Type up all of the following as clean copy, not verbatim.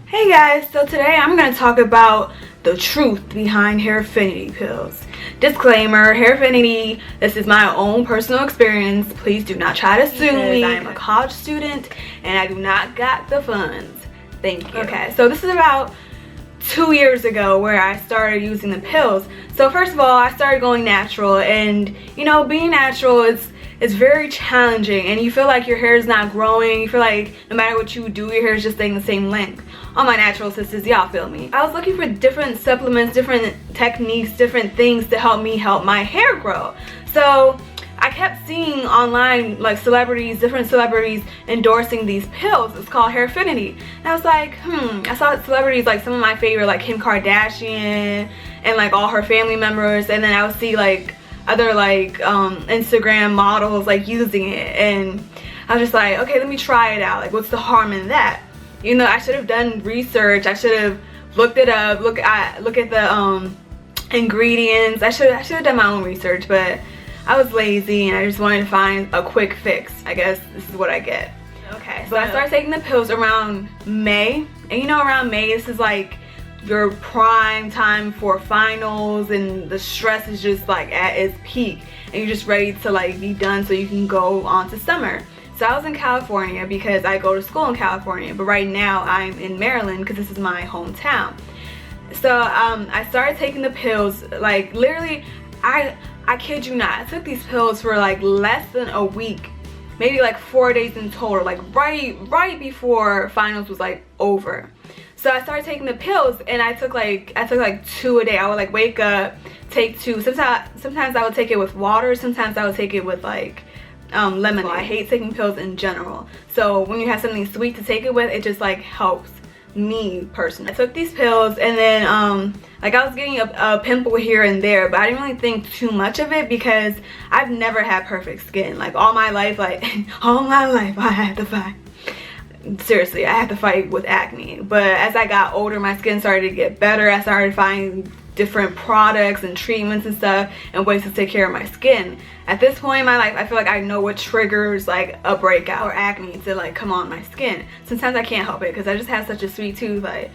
Hey guys, so today I'm going to talk about the truth behind Hairfinity pills. Disclaimer, Hairfinity, this is my own personal experience. Please do not try to sue me. I am a college student and I do not got the funds. Thank you. Okay, so this is about 2 years ago where I started using the pills. So first of all, I started going natural, and you know, being natural is very challenging, and you feel like your hair is not growing. You feel like no matter what you do, your hair is just staying the same length. All my natural sisters, y'all feel me. I was looking for different supplements, different techniques, different things to help me help my hair grow. So I kept seeing online like different celebrities endorsing these pills. It's called Hairfinity. And I was like, I saw celebrities like some of my favorite, like Kim Kardashian and like all her family members, and then I would see like other like Instagram models like using it, and I was just like, okay, let me try it out. Like, what's the harm in that? You know, I should have done research. I should have looked it up, look at the ingredients. I should have done my own research, but I was lazy and I just wanted to find a quick fix. I guess this is what I get. Okay, so I started taking the pills around May, and you know, around May, this is like your prime time for finals, and the stress is just like at its peak, and you're just ready to like be done so you can go on to summer. So I was in California because I go to school in California, but right now I'm in Maryland because this is my hometown. So I started taking the pills, like literally, I kid you not, I took these pills for like less than a week, maybe like 4 days in total, like right before finals was like over. So I started taking the pills, and I took like 2 a day. I would like wake up, take 2. Sometimes I would take it with water. Sometimes I would take it with like lemonade. I hate taking pills in general. So when you have something sweet to take it with, it just like helps me personally. I took these pills, and then like I was getting a pimple here and there, but I didn't really think too much of it because I've never had perfect skin. Like all my life, I had to fight. Seriously, I had to fight with acne. But as I got older, my skin started to get better. I started finding different products and treatments and stuff and ways to take care of my skin. At this point in my life, I feel like I know what triggers like a breakout or acne to like come on my skin. Sometimes I can't help it because I just have such a sweet tooth. Like,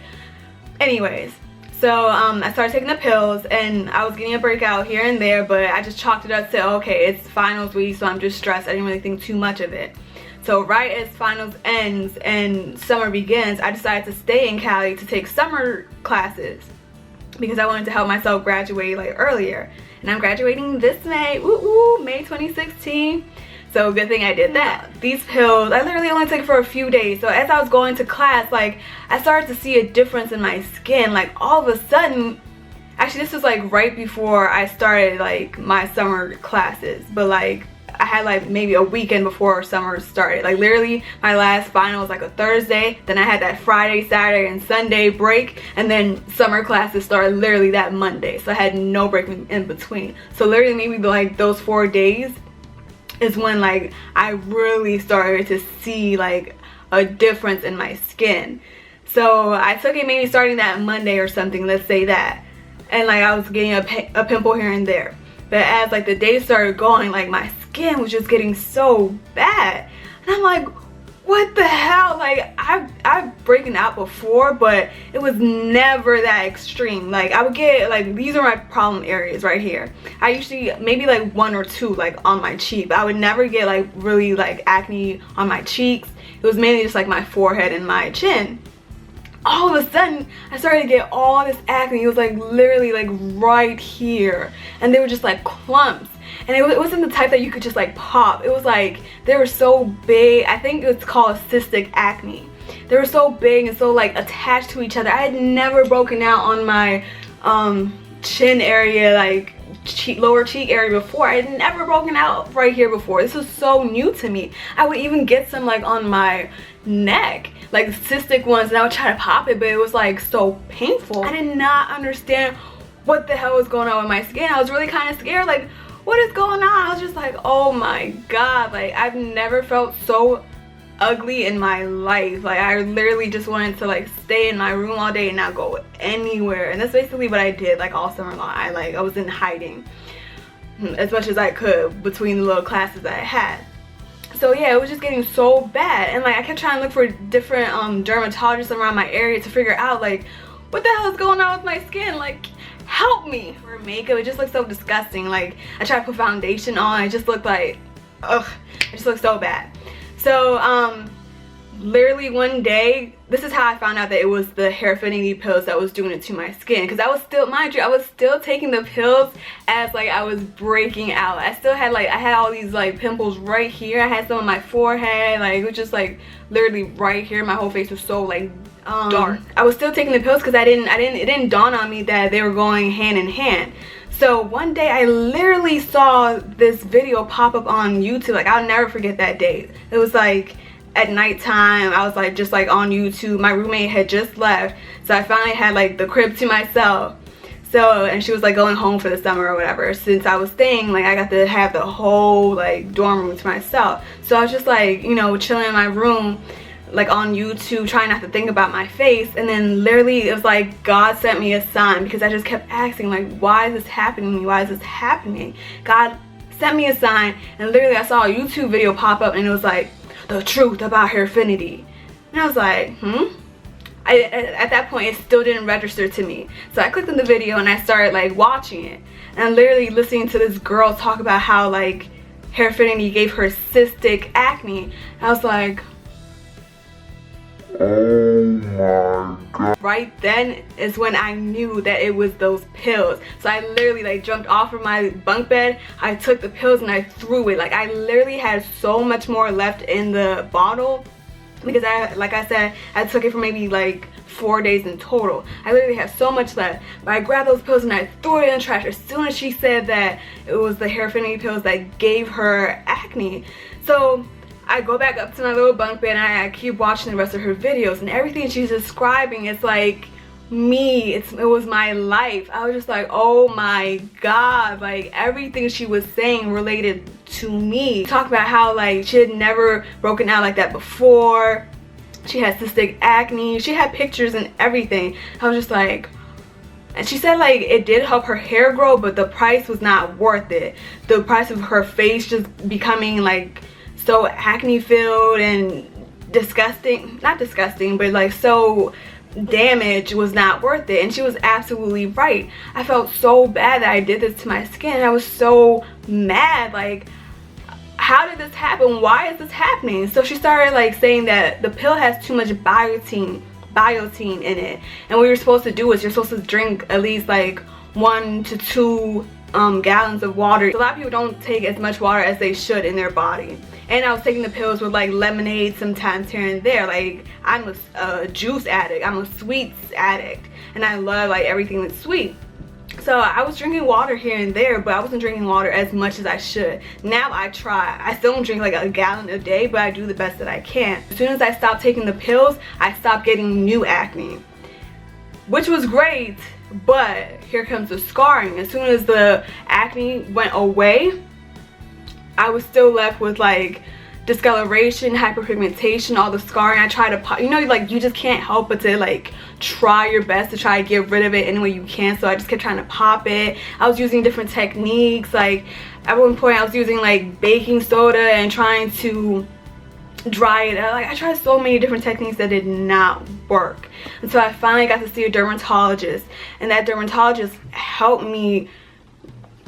anyways, so I started taking the pills, and I was getting a breakout here and there, but I just chalked it up to, okay, it's finals week, so I'm just stressed. I didn't really think too much of it. So right as finals ends and summer begins, I decided to stay in Cali to take summer classes because I wanted to help myself graduate like earlier. And I'm graduating this May, May 2016. So good thing I did that. These pills, I literally only took for a few days. So as I was going to class, like I started to see a difference in my skin. Like all of a sudden, actually this was like right before I started like my summer classes, but like I had like maybe a weekend before summer started. Like literally my last final was like a Thursday, then I had that Friday, Saturday, and Sunday break, and then summer classes started literally that Monday, so I had no break in between. So literally maybe like those 4 days is when like I really started to see like a difference in my skin. So I took it maybe starting that Monday or something, let's say that, and like I was getting a pimple here and there. But as like the days started going, like my skin was just getting so bad, and I'm like, what the hell? Like I've broken out before, but it was never that extreme. Like I would get like, these are my problem areas right here. I usually maybe like 1 or 2 like on my cheek, but I would never get like really like acne on my cheeks. It was mainly just like my forehead and my chin. All of a sudden I started to get all this acne. It was like literally like right here, and they were just like clumps, and it wasn't the type that you could just like pop. It was like they were so big. I think it's called cystic acne. They were so big and so like attached to each other. I had never broken out on my chin area, like lower cheek area before. I had never broken out right here before. This was so new to me. I would even get some like on my neck, like cystic ones, and I would try to pop it, but it was like so painful. I did not understand what the hell was going on with my skin. I was really kind of scared, like what is going on? I was just like, oh my god, like I've never felt so ugly in my life. Like I literally just wanted to like stay in my room all day and not go anywhere, and that's basically what I did like all summer long. I was in hiding as much as I could between the little classes that I had. So yeah, it was just getting so bad, and like I kept trying to look for different dermatologists around my area to figure out like what the hell is going on with my skin, like help me. For makeup, it just looks so disgusting. Like I tried to put foundation on, it just looked like, ugh, it just looked so bad. So literally one day, this is how I found out that it was the Hairfinity pills that was doing it to my skin, because I was still, mind you, I was still taking the pills as like I was breaking out. I still had like, I had all these like pimples right here, I had some on my forehead, like it was just like literally right here. My whole face was so like dark. I was still taking the pills because it didn't dawn on me that they were going hand in hand. So one day I literally saw this video pop up on YouTube. Like I'll never forget that day. It was like at nighttime. I was like just like on YouTube. My roommate had just left, so I finally had like the crib to myself. So, and she was like going home for the summer or whatever. Since I was staying, like I got to have the whole like dorm room to myself. So I was just like, you know, chilling in my room, like on YouTube, trying not to think about my face. And then literally it was like God sent me a sign, because I just kept asking like, why is this happening to me? Why is this happening? God sent me a sign, and literally I saw a YouTube video pop up, and it was like, the truth about Hairfinity. And I was like, at that point it still didn't register to me. So I clicked on the video and I started like watching it, and I'm literally listening to this girl talk about how like Hairfinity gave her cystic acne. And I was like, oh my God. Right then is when I knew that it was those pills. So I literally like jumped off of my bunk bed, I took the pills and I threw it. Like I literally had so much more left in the bottle, because like I said, I took it for maybe like 4 days in total. I literally have so much left. But I grabbed those pills and I threw it in the trash as soon as she said that it was the Hairfinity pills that gave her acne. So I go back up to my little bunk bed and I keep watching the rest of her videos, and everything she's describing is like me. It was my life. I was just like, oh my God, like everything she was saying related to me. Talk about how like she had never broken out like that before. She had cystic acne. She had pictures and everything. I was just like, and she said like it did help her hair grow, but the price was not worth it. The price of her face just becoming like so acne filled and disgusting, not disgusting, but like so damaged, was not worth it. And she was absolutely right. I felt so bad that I did this to my skin. I was so mad, like how did this happen? Why is this happening? So she started like saying that the pill has too much biotin in it, and what you're supposed to do is you're supposed to drink at least like 1 to 2 gallons of water. A lot of people don't take as much water as they should in their body. And I was taking the pills with like lemonade sometimes here and there. Like I'm a juice addict, I'm a sweets addict, and I love like everything that's sweet. So I was drinking water here and there, but I wasn't drinking water as much as I should. Now I try. I still don't drink like a gallon a day, but I do the best that I can. As soon as I stopped taking the pills, I stopped getting new acne, which was great. But here comes the scarring. As soon as the acne went away, I was still left with like discoloration, hyperpigmentation, all the scarring. I tried to pop, you know, like you just can't help but to like try your best to try to get rid of it any way you can. So I just kept trying to pop it. I was using different techniques. Like at one point I was using like baking soda and trying to dry it out. Like I tried so many different techniques that did not work. And so I finally got to see a dermatologist, and that dermatologist helped me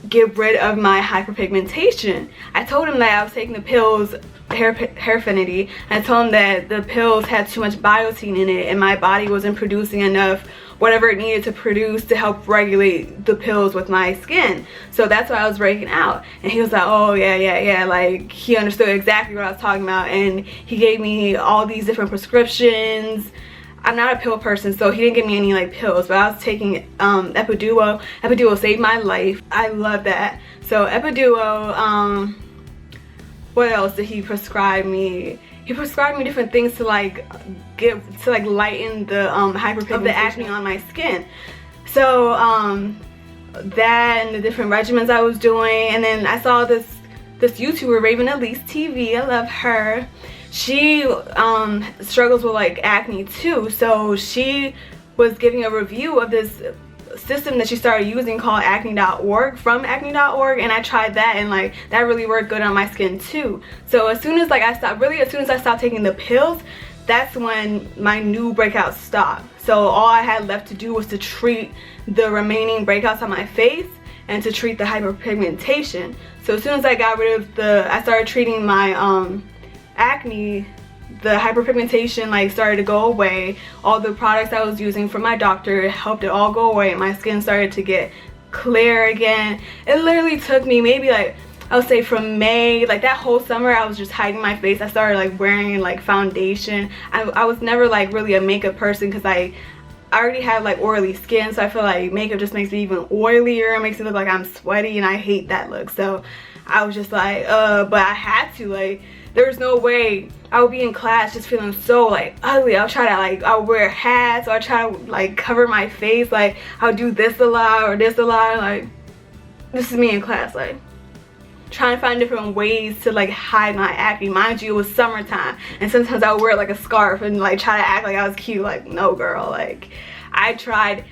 get rid of my hyperpigmentation. I told him that I was taking the pills, Hairfinity. I told him that the pills had too much biotin in it and my body wasn't producing enough whatever it needed to produce to help regulate the pills with my skin. So that's why I was breaking out. And he was like, oh yeah, like he understood exactly what I was talking about, and he gave me all these different prescriptions. I'm not a pill person, so he didn't give me any like pills, but I was taking Epiduo. Epiduo saved my life. I love that. So Epiduo, what else did he prescribe me? He prescribed me different things to like lighten the hyperpigmentation of the acne on my skin. So that and the different regimens I was doing, and then I saw this YouTuber, Raven Elise TV. I love her. She struggles with like acne too, so she was giving a review of this system that she started using called acne.org, from acne.org, and I tried that, and like that really worked good on my skin too. So as soon as like I stopped taking the pills, that's when my new breakouts stopped. So all I had left to do was to treat the remaining breakouts on my face and to treat the hyperpigmentation. So as soon as I got rid of I started treating my acne, the hyperpigmentation like started to go away. All the products I was using from my doctor helped it all go away, and my skin started to get clear again. It literally took me maybe like, I would say from May, like that whole summer I was just hiding my face. I started like wearing like foundation. I was never like really a makeup person because I already have like oily skin, so I feel like makeup just makes me even oilier. It makes me look like I'm sweaty, and I hate that look. So I was just like but I had to, like there was no way I would be in class just feeling so like ugly. I'll try to like, I'll wear hats, or I'll try to like cover my face, like I'll do this a lot or this a lot. Like this is me in class, like trying to find different ways to like hide my acne. Mind you, it was summertime, and sometimes I would wear like a scarf and like try to act like I was cute. Like no girl, like I tried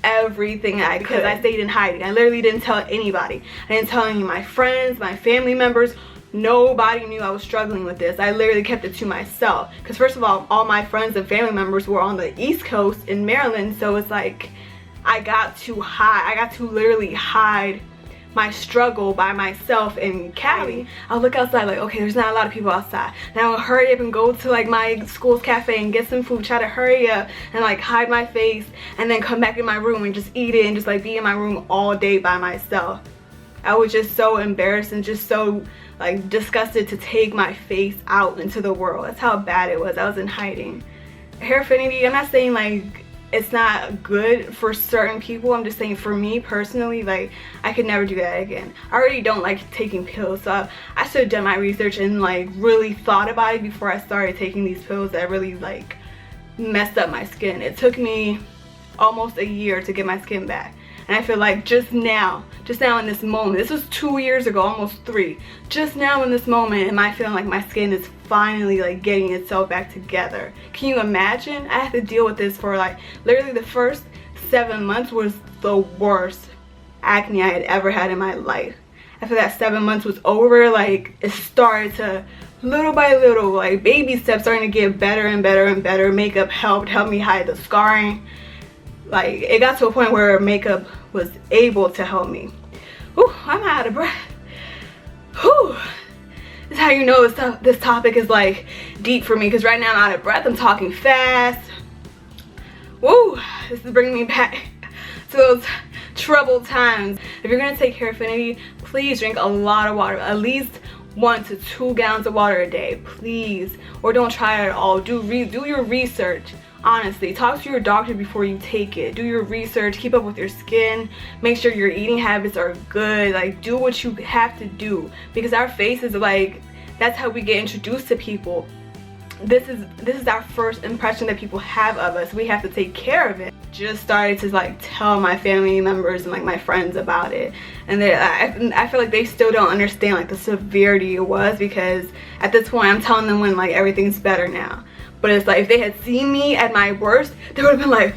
everything I could because I stayed in hiding. I literally didn't tell anybody. I didn't tell any of my friends, my family members. Nobody knew I was struggling with this. I literally kept it to myself because first of all my friends and family members were on the East Coast in Maryland, so it's like I got to literally hide my struggle by myself in Cali. I'll look outside like, okay, there's not a lot of people outside. Now I'll hurry up and go to like my school's cafe and get some food, try to hurry up and like hide my face, and then come back in my room and just eat it and just like be in my room all day by myself. I was just so embarrassed and just so like disgusted to take my face out into the world. That's how bad it was. I was in hiding. Hairfinity, I'm not saying like it's not good for certain people. I'm just saying for me personally, like I could never do that again. I already don't like taking pills, so I should have done my research and like really thought about it before I started taking these pills that really like messed up my skin. It took me almost a year to get my skin back. And I feel like just now in this moment, this was 2 years ago, almost 3, just now in this moment am I feeling like my skin is finally like getting itself back together. Can you imagine? I had to deal with this for like literally the first 7 months was the worst acne I had ever had in my life. After that 7 months was over, like it started to little by little, like baby steps, starting to get better and better and better. Makeup helped me hide the scarring. Like it got to a point where makeup was able to help me. Whew, I'm out of breath. Whew. This is how you know this topic is like deep for me, because right now I'm out of breath. I'm talking fast. Woo, this is bringing me back to those troubled times. If you're gonna take Hairfinity, please drink a lot of water, at least 1 to 2 gallons of water a day, please. Or don't try it at all. Do your research. Honestly, talk to your doctor before you take it. Do your research, keep up with your skin, make sure your eating habits are good. Like do what you have to do, because our faces, like that's how we get introduced to people. This is our first impression that people have of us. We have to take care of it. Just started to like tell my family members and like my friends about it, and I feel like they still don't understand like the severity it was, because at this point I'm telling them when like everything's better now. But it's like if they had seen me at my worst, they would have been like,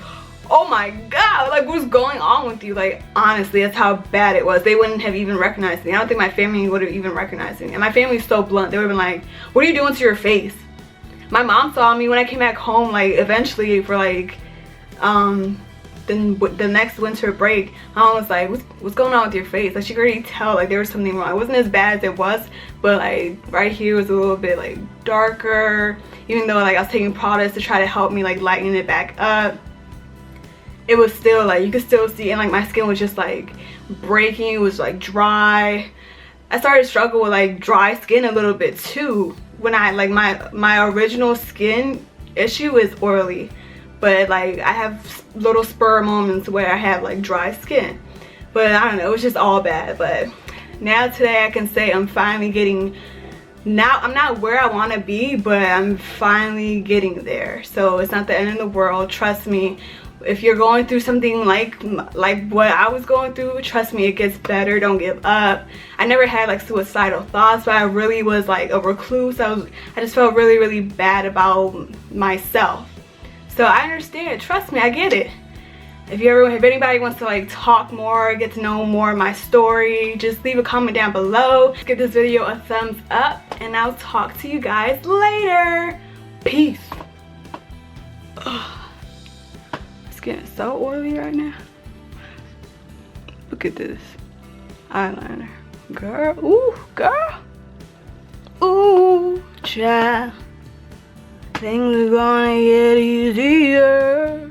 oh my god, like what's going on with you? Like honestly, that's how bad it was. They wouldn't have even recognized me. I don't think my family would have even recognized me. And my family's so blunt. They would have been like, what are you doing to your face? My mom saw me when I came back home, like eventually for like the next winter break. My mom was like, what's going on with your face? Like she could already tell like there was something wrong. It wasn't as bad as it was, but like right here was a little bit like darker. Even though like I was taking products to try to help me like lighten it back up, it was still like you could still see, and like my skin was just like breaking. It was like dry. I started to struggle with like dry skin a little bit too. When I like my original skin issue is oily, but like I have little spur moments where I have like dry skin. But I don't know, it was just all bad. But now today I can say I'm finally getting, now I'm not where I want to be, but I'm finally getting there. So it's not the end of the world. Trust me, if you're going through something like what I was going through, trust me, it gets better. Don't give up. I never had like suicidal thoughts, but I really was like a recluse. I just felt really bad about myself. So I understand. Trust me, I get it. If anybody wants to like talk more, get to know more of my story, just leave a comment down below. Give this video a thumbs up, and I'll talk to you guys later. Peace. Ugh. It's getting so oily right now. Look at this eyeliner, girl. Ooh, girl. Ooh, child. Things are gonna get easier.